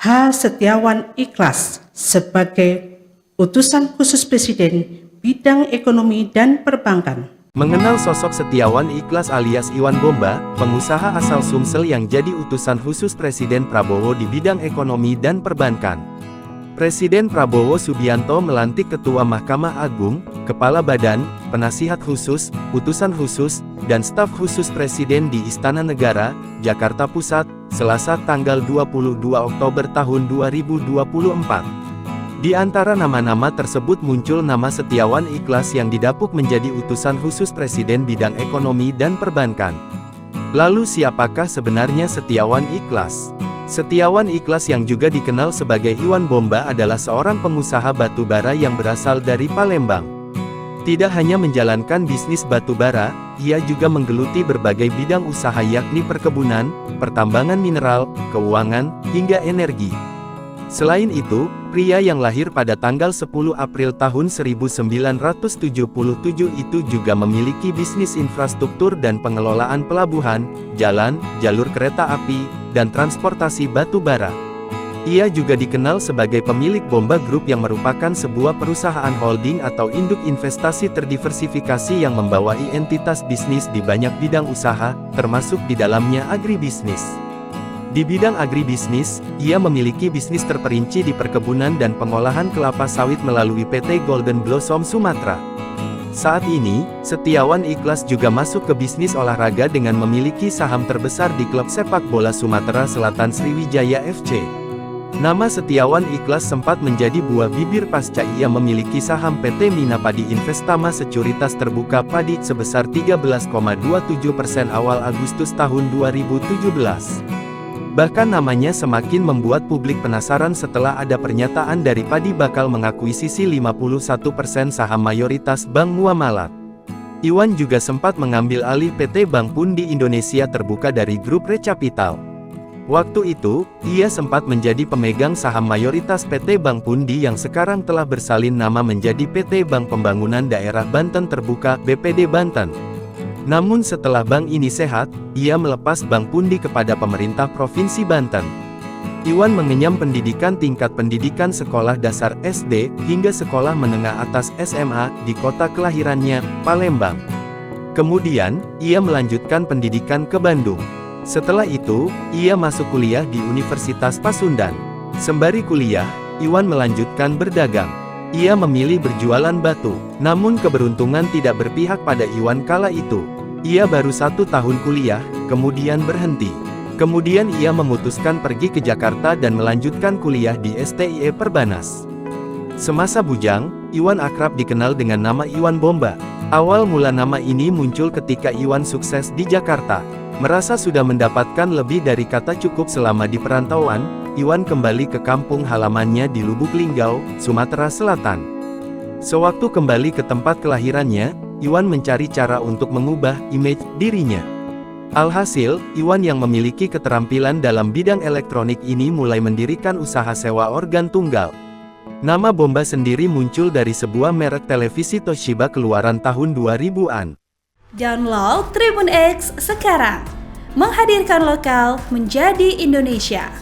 H. Setiawan Ikhlas sebagai utusan khusus Presiden bidang ekonomi dan perbankan. Mengenal sosok Setiawan Ikhlas alias Iwan Bomba, pengusaha asal Sumsel yang jadi utusan khusus Presiden Prabowo di bidang ekonomi dan perbankan. Presiden Prabowo Subianto melantik Ketua Mahkamah Agung, Kepala Badan, Penasihat Khusus, Utusan Khusus, dan Staf Khusus Presiden di Istana Negara, Jakarta Pusat, Selasa tanggal 22 Oktober tahun 2024. Di antara nama-nama tersebut muncul nama Setiawan Ikhlas yang didapuk menjadi utusan khusus Presiden bidang ekonomi dan perbankan. Lalu siapakah sebenarnya Setiawan Ikhlas? Setiawan Ikhlas yang juga dikenal sebagai Iwan Bomba adalah seorang pengusaha batu bara yang berasal dari Palembang. Tidak hanya menjalankan bisnis batu bara, ia juga menggeluti berbagai bidang usaha yakni perkebunan, pertambangan mineral, keuangan, hingga energi. Selain itu, pria yang lahir pada tanggal 10 April tahun 1977 itu juga memiliki bisnis infrastruktur dan pengelolaan pelabuhan, jalan, jalur kereta api, dan transportasi batu bara. Ia juga dikenal sebagai pemilik Bomba Group yang merupakan sebuah perusahaan holding atau induk investasi terdiversifikasi yang membawahi entitas bisnis di banyak bidang usaha, termasuk di dalamnya agribisnis. Di bidang agribisnis, ia memiliki bisnis terperinci di perkebunan dan pengolahan kelapa sawit melalui PT Golden Blossom Sumatera. Saat ini, Setiawan Ikhlas juga masuk ke bisnis olahraga dengan memiliki saham terbesar di klub sepak bola Sumatera Selatan Sriwijaya FC. Nama Setiawan Ikhlas sempat menjadi buah bibir pasca ia memiliki saham PT Mina Padi Investama Sekuritas Terbuka Padi sebesar 13,27% awal Agustus tahun 2017. Bahkan namanya semakin membuat publik penasaran setelah ada pernyataan dari Padi bakal mengakuisisi 51% saham mayoritas Bank Muamalat. Iwan juga sempat mengambil alih PT Bank Pundi Indonesia Terbuka dari grup Recapital. Waktu itu, ia sempat menjadi pemegang saham mayoritas PT Bank Pundi yang sekarang telah bersalin nama menjadi PT Bank Pembangunan Daerah Banten Terbuka (BPD Banten). Namun setelah bank ini sehat, ia melepas Bank Pundi kepada pemerintah Provinsi Banten. Iwan mengenyam pendidikan tingkat pendidikan sekolah dasar SD, hingga sekolah menengah atas SMA, di kota kelahirannya, Palembang. Kemudian, ia melanjutkan pendidikan ke Bandung. Setelah itu, ia masuk kuliah di Universitas Pasundan. Sembari kuliah, Iwan melanjutkan berdagang. Ia memilih berjualan batu, namun keberuntungan tidak berpihak pada Iwan kala itu. Ia baru 1 tahun kuliah, kemudian berhenti. Kemudian ia memutuskan pergi ke Jakarta dan melanjutkan kuliah di STIE Perbanas. Semasa bujang, Iwan akrab dikenal dengan nama Iwan Bomba. Awal mula nama ini muncul ketika Iwan sukses di Jakarta. Merasa sudah mendapatkan lebih dari kata cukup selama di perantauan, Iwan kembali ke kampung halamannya di Lubuk Linggau, Sumatera Selatan. Sewaktu kembali ke tempat kelahirannya, Iwan mencari cara untuk mengubah image dirinya. Alhasil, Iwan yang memiliki keterampilan dalam bidang elektronik ini mulai mendirikan usaha sewa organ tunggal. Nama Bomba sendiri muncul dari sebuah merek televisi Toshiba keluaran tahun 2000-an. Download Tribun X sekarang, menghadirkan lokal menjadi Indonesia.